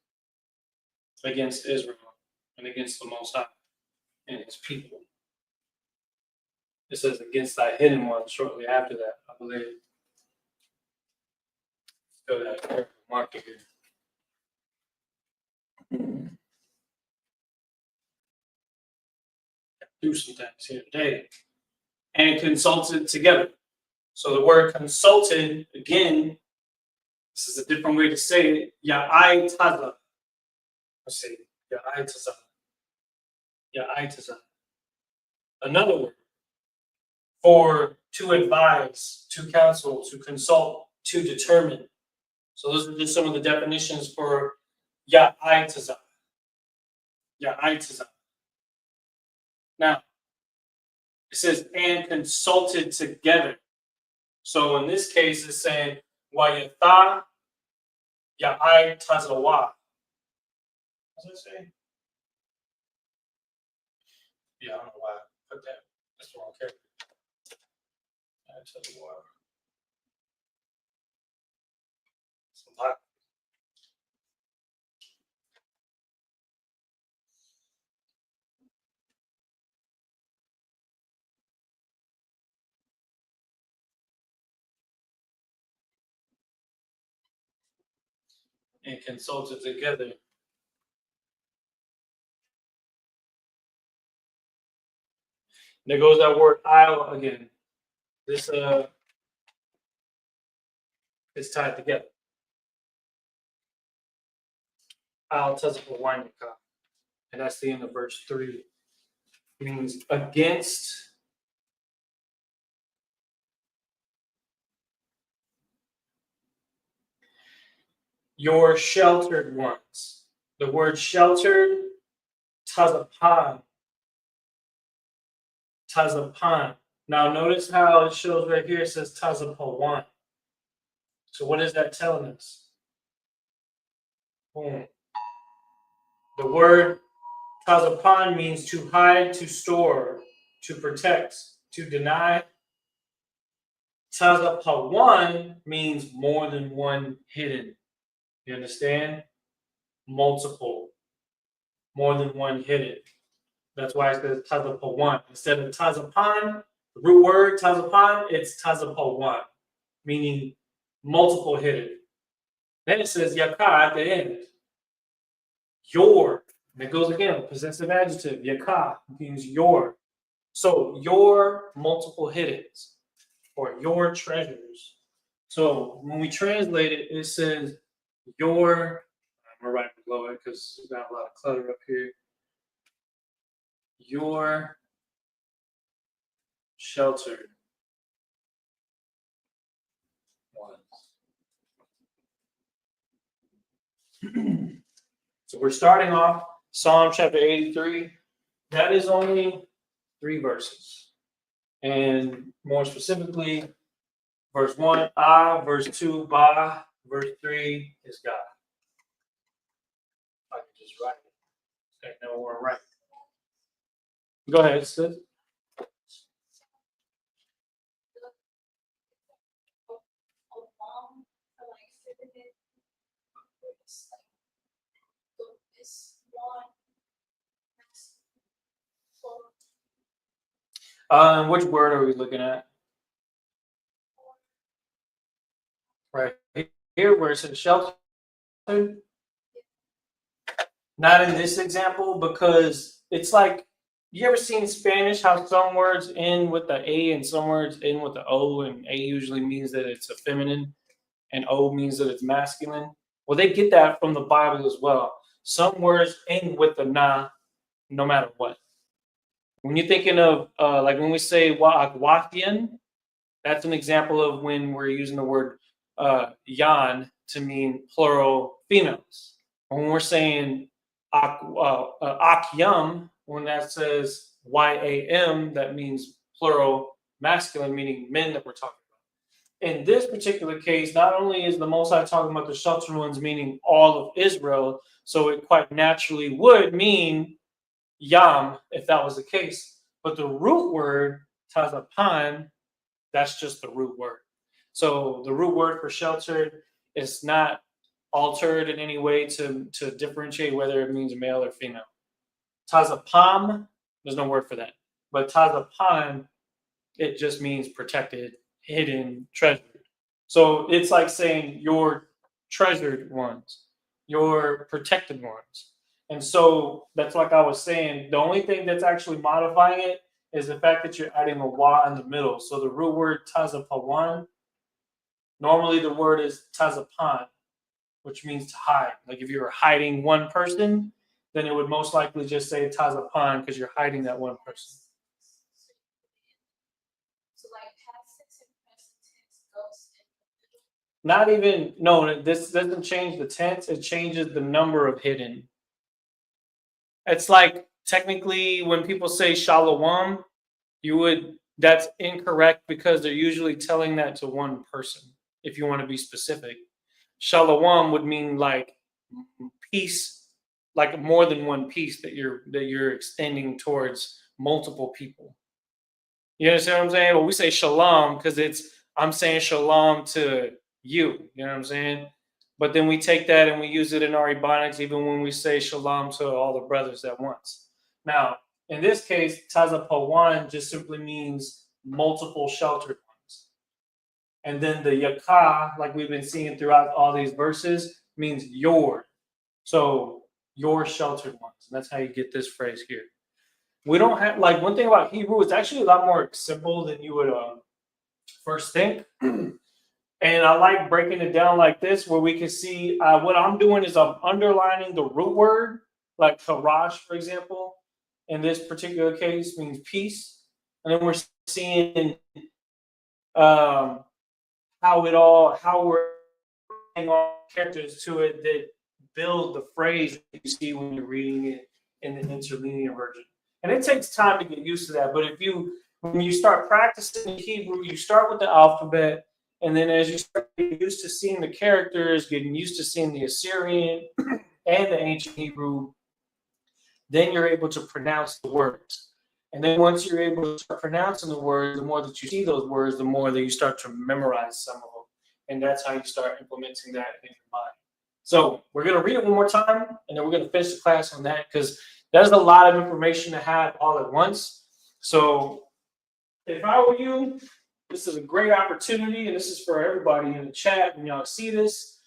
against Israel and against the Most High and his people. It says against thy hidden one shortly after that, I believe. Go that marker here. Do some things here today. And consulted together. So the word consulted, again, this is a different way to say it. Ya'ai taza. Let's see. Ya'ai taza. Ya'ai taza. Another word for to advise, to counsel, to consult, to determine. So those are just some of the definitions for Ya'ai taza. Ya'ai taza. Now, it says, and consulted together. So in this case, it's saying, Wayatha Ya'ai tazawa. What does it say? Yeah, I don't know why I put that. That's the wrong character. Ya'ai tazawa. It's a lot. And consulted together. There goes that word "I'll" again. This is tied together. I'll tazapah wainika. And that's the end of verse 3. It means against your sheltered ones. The word sheltered, tazapan. Tazapan. Now notice how it shows right here, it says tazapah one. So what is that telling us? The word tazapan means to hide, to store, to protect, to deny, Tazapawan means more than one hidden. You understand? Multiple, more than one hidden. That's why it says Tazapawan. Instead of Tazapan, the root word Tazapan, it's Tazapawan, meaning multiple hidden. Then it says Yaka at the end. Your. And it goes again, possessive adjective. Yaka means your. So your multiple hiddens or your treasures. So when we translate it, it says your. I'm gonna write below it because we've got a lot of clutter up here. Your sheltered ones. So we're starting off Psalm chapter 83. That is only 3 verses. And more specifically, verse 1, Ah, verse 2, Ba, verse 3 is God. I can just write it. I know where I'm right. Go ahead, sis. Which word are we looking at? Right here, where it says shelter. Not in this example, because it's like, you ever seen Spanish how some words end with the A and some words end with the O, and A usually means that it's a feminine and O means that it's masculine? Well, they get that from the Bible as well. Some words end with the na, no matter what. When you're thinking of, like when we say wakian, that's an example of when we're using the word yan to mean plural females. When we're saying akyam, when that says yam, that means plural masculine, meaning men that we're talking about. In this particular case, not only is the Most High talking about the sheltered ones, meaning all of Israel, so it quite naturally would mean yam if that was the case. But the root word, tazapan, that's just the root word. So the root word for sheltered is not altered in any way to differentiate whether it means male or female. Tazapam, there's no word for that. But tazapan, it just means protected, hidden, treasured. So it's like saying your treasured ones, your protected ones. And so that's like I was saying, the only thing that's actually modifying it is the fact that you're adding a wa in the middle. So the root word tazapawan, normally the word is tazapan, which means to hide. Like if you were hiding one person, then it would most likely just say tazapan because you're hiding that one person. So like past tense and present tense goes in. Not even, no, this doesn't change the tense, it changes the number of hidden. It's like technically when people say shalom, that's incorrect because they're usually telling that to one person, if you want to be specific. Shalom would mean like peace, like more than one piece that you're extending towards multiple people. You understand what I'm saying? Well, we say shalom because I'm saying shalom to you. You know what I'm saying? But then we take that and we use it in our Ebonics, even when we say shalom to all the brothers at once. Now, in this case, tazapawan just simply means multiple sheltered ones. And then the yaka, like we've been seeing throughout all these verses, means your. So your sheltered ones. And that's how you get this phrase here. We don't have, like, one thing about Hebrew, it's actually a lot more simple than you would first think. And I like breaking it down like this, where we can see what I'm doing is I'm underlining the root word, like Qadash, for example, in this particular case means peace. And then we're seeing how we're adding all characters to it that build the phrase that you see when you're reading it in the interlinear version. And it takes time to get used to that. But when you start practicing Hebrew, you start with the alphabet. And then as you start getting used to seeing the characters, getting used to seeing the Assyrian and the ancient Hebrew, then you're able to pronounce the words. And then once you're able to start pronouncing the words, the more that you see those words, the more that you start to memorize some of them. And that's how you start implementing that in your mind. So we're going to read it one more time, and then we're going to finish the class on that, because there's a lot of information to have all at once. So if I were you, this is a great opportunity, and this is for everybody in the chat. When y'all see this,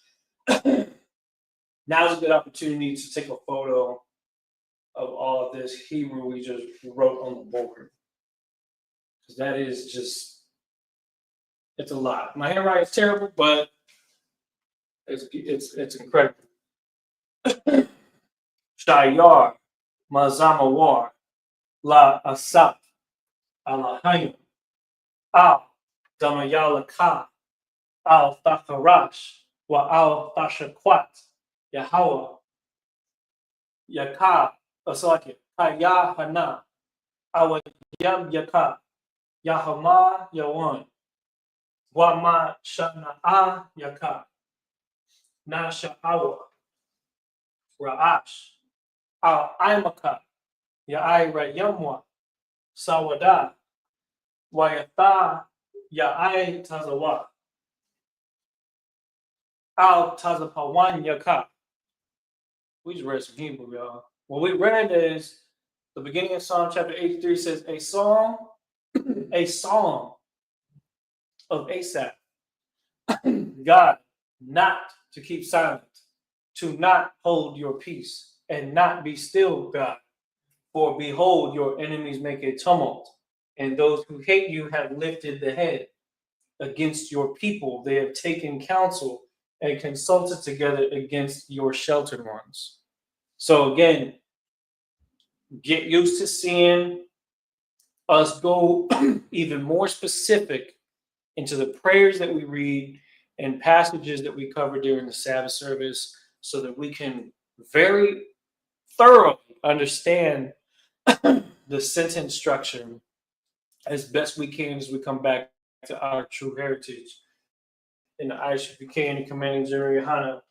now's a good opportunity to take a photo of all of this Hebrew we just wrote on the board, because that is just, it's a lot. My handwriting is terrible, but it's incredible. Shayar, Mazamawar, La Asap, Alahayim, Al Damayalaka, Al Thacharash, Wa Al Thashakwat, Yahweh, Yaka, Asaki, Haya Hana, Awa Yam Yaka, Yahama Yawan, Wama Shana'a Yaka, Nasha Awa, Ra'ash, Al Imaka, Ya'ai Rayamwa, Sawada, Wayatha, Ya'ai Tazawa, Al Tazapawan Yaka. We just read some Hebrew, y'all. What we read is the beginning of Psalm chapter 83 says, a song of Asaph. God, not to keep silent, to not hold your peace, and not be still, God. For behold, your enemies make a tumult, and those who hate you have lifted the head. Against your people they have taken counsel and consulted together against your sheltered ones. So again, get used to seeing us go even more specific into the prayers that we read and passages that we cover during the Sabbath service, so that we can very thoroughly understand the sentence structure as best we can as we come back to our true heritage. In the Isupk and the Commanding General Yohana,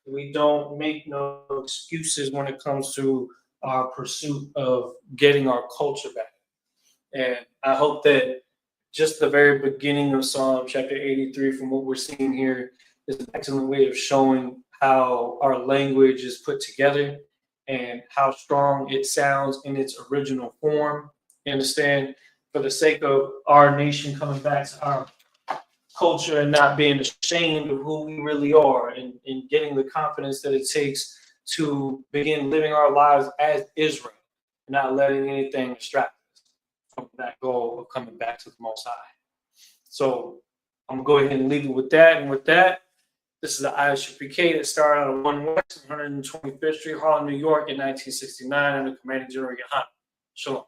we don't make no excuses when it comes to our pursuit of getting our culture back. And I hope that just the very beginning of Psalm chapter 83, from what we're seeing here, is an excellent way of showing how our language is put together and how strong it sounds in its original form. You understand? For the sake of our nation coming back to our culture and not being ashamed of who we really are, and getting the confidence that it takes to begin living our lives as Israel, not letting anything distract us from that goal of coming back to the Most High. So I'm going to go ahead and leave it with that. And with that, this is the Isupk that started out of 1 West, 125th Street, Harlem, New York in 1969 under Commanding General Yohana. Shalom.